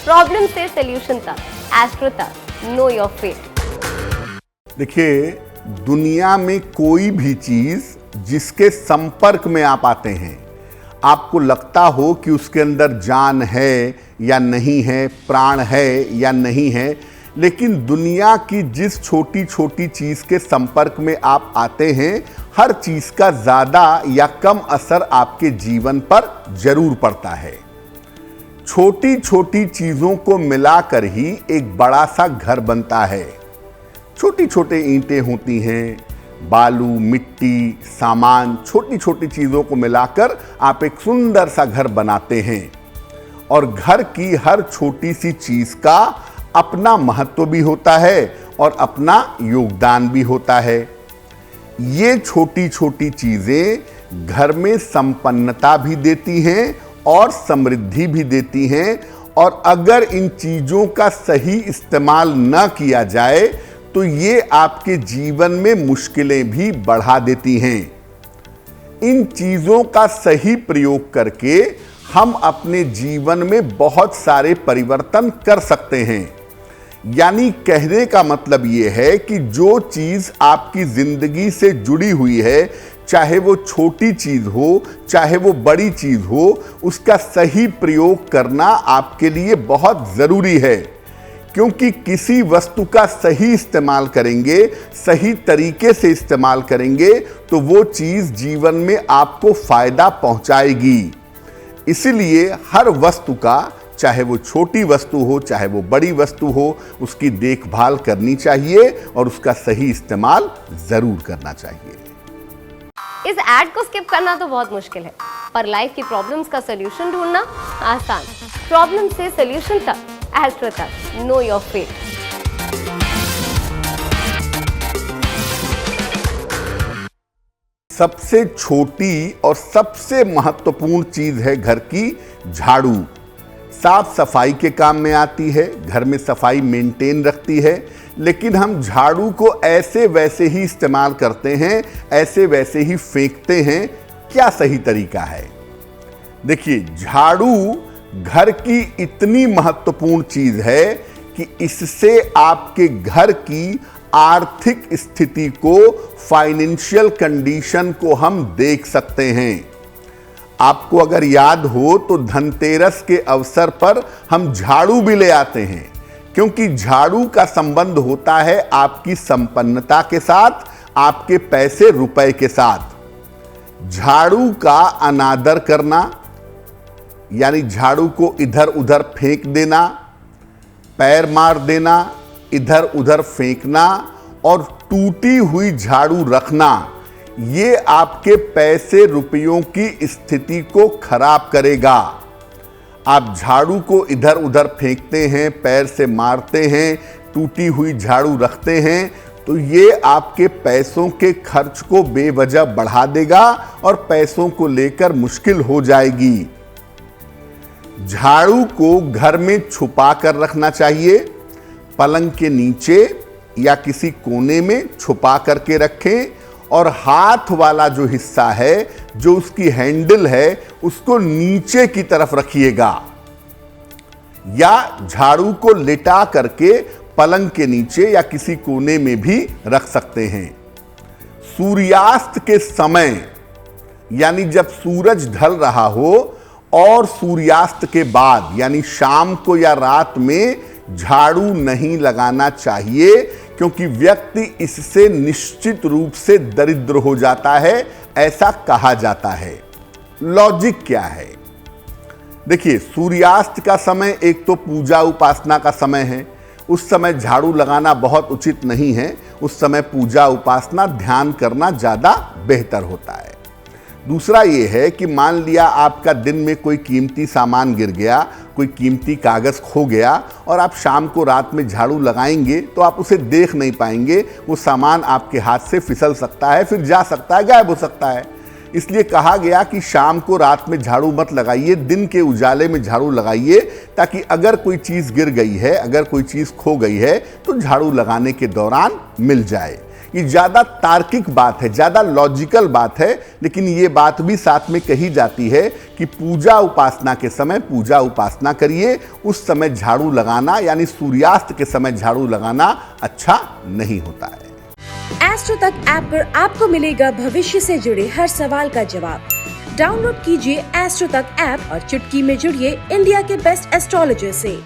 Problem से solution तक, astro तक, नो योर फेट। देखिए, दुनिया में कोई भी चीज जिसके संपर्क में आप आते हैं, आपको लगता हो कि उसके अंदर जान है या नहीं है, प्राण है या नहीं है, लेकिन दुनिया की जिस छोटी छोटी चीज के संपर्क में आप आते हैं, हर चीज का ज्यादा या कम असर आपके जीवन पर जरूर पड़ता है। छोटी छोटी चीजों को मिलाकर ही एक बड़ा सा घर बनता है। छोटी छोटी ईंटें होती हैं, बालू, मिट्टी, सामान, छोटी छोटी चीजों को मिलाकर आप एक सुंदर सा घर बनाते हैं। और घर की हर छोटी सी चीज का अपना महत्व भी होता है और अपना योगदान भी होता है। ये छोटी छोटी चीजें घर में संपन्नता भी देती हैं और समृद्धि भी देती हैं। और अगर इन चीजों का सही इस्तेमाल न किया जाए तो ये आपके जीवन में मुश्किलें भी बढ़ा देती हैं। इन चीजों का सही प्रयोग करके हम अपने जीवन में बहुत सारे परिवर्तन कर सकते हैं। यानी कहने का मतलब यह है कि जो चीज आपकी जिंदगी से जुड़ी हुई है, चाहे वो छोटी चीज हो चाहे वो बड़ी चीज हो, उसका सही प्रयोग करना आपके लिए बहुत जरूरी है। क्योंकि किसी वस्तु का सही इस्तेमाल करेंगे, सही तरीके से इस्तेमाल करेंगे, तो वो चीज जीवन में आपको फायदा पहुंचाएगी। इसलिए हर वस्तु का, चाहे वो छोटी वस्तु हो चाहे वो बड़ी वस्तु हो, उसकी देखभाल करनी चाहिए और उसका सही इस्तेमाल जरूर करना चाहिए। इस ऐड को स्किप करना तो बहुत मुश्किल है, पर लाइफ की प्रॉब्लम्स का सलूशन ढूंढना आसान। प्रॉब्लम से सलूशन तक, एस्ट्रो तक, नो योर फेट। सबसे छोटी और सबसे महत्वपूर्ण चीज है घर की झाड़ू। साफ सफाई के काम में आती है, घर में सफाई मेंटेन रखती है, लेकिन हम झाड़ू को ऐसे वैसे ही इस्तेमाल करते हैं, ऐसे वैसे ही फेंकते हैं। क्या सही तरीका है? देखिए, झाड़ू घर की इतनी महत्वपूर्ण चीज है कि इससे आपके घर की आर्थिक स्थिति को, फाइनेंशियल कंडीशन को हम देख सकते हैं। आपको अगर याद हो तो धनतेरस के अवसर पर हम झाड़ू भी ले आते हैं, क्योंकि झाड़ू का संबंध होता है आपकी संपन्नता के साथ, आपके पैसे रुपए के साथ। झाड़ू का अनादर करना, यानी झाड़ू को इधर उधर फेंक देना, पैर मार देना, इधर उधर फेंकना और टूटी हुई झाड़ू रखना, ये आपके पैसे रुपयों की स्थिति को खराब करेगा। आप झाड़ू को इधर उधर फेंकते हैं, पैर से मारते हैं, टूटी हुई झाड़ू रखते हैं, तो ये आपके पैसों के खर्च को बेवजह बढ़ा देगा और पैसों को लेकर मुश्किल हो जाएगी। झाड़ू को घर में छुपा कर रखना चाहिए, पलंग के नीचे या किसी कोने में छुपा करके रखें। और हाथ वाला जो हिस्सा है, जो उसकी हैंडल है, उसको नीचे की तरफ रखिएगा, या झाड़ू को लिटा करके पलंग के नीचे या किसी कोने में भी रख सकते हैं। सूर्यास्त के समय, यानी जब सूरज ढल रहा हो, और सूर्यास्त के बाद यानी शाम को या रात में झाड़ू नहीं लगाना चाहिए, क्योंकि व्यक्ति इससे निश्चित रूप से दरिद्र हो जाता है, ऐसा कहा जाता है। लॉजिक क्या है? देखिए, सूर्यास्त का समय एक तो पूजा उपासना का समय है, उस समय झाड़ू लगाना बहुत उचित नहीं है। उस समय पूजा उपासना, ध्यान करना ज़्यादा बेहतर होता है। दूसरा ये है कि मान लिया आपका दिन में कोई कीमती सामान गिर गया, कोई कीमती कागज़ खो गया, और आप शाम को रात में झाड़ू लगाएंगे तो आप उसे देख नहीं पाएंगे। वो सामान आपके हाथ से फिसल सकता है, फिर जा सकता है, गायब हो सकता है। इसलिए कहा गया कि शाम को रात में झाड़ू मत लगाइए, दिन के उजाले में झाड़ू लगाइए, ताकि अगर कोई चीज़ गिर गई है, अगर कोई चीज़ खो गई है, तो झाड़ू लगाने के दौरान मिल जाए। ये ज्यादा तार्किक बात है, ज्यादा लॉजिकल बात है, लेकिन ये बात भी साथ में कही जाती है कि पूजा उपासना के समय पूजा उपासना करिए, उस समय झाड़ू लगाना यानी सूर्यास्त के समय झाड़ू लगाना अच्छा नहीं होता है। एस्ट्रो तक ऐप पर आपको मिलेगा भविष्य से जुड़े हर सवाल का जवाब। डाउनलोड कीजिए एस्ट्रो तक ऐप और चुटकी में जुड़िए इंडिया के बेस्ट एस्ट्रोलॉजर से।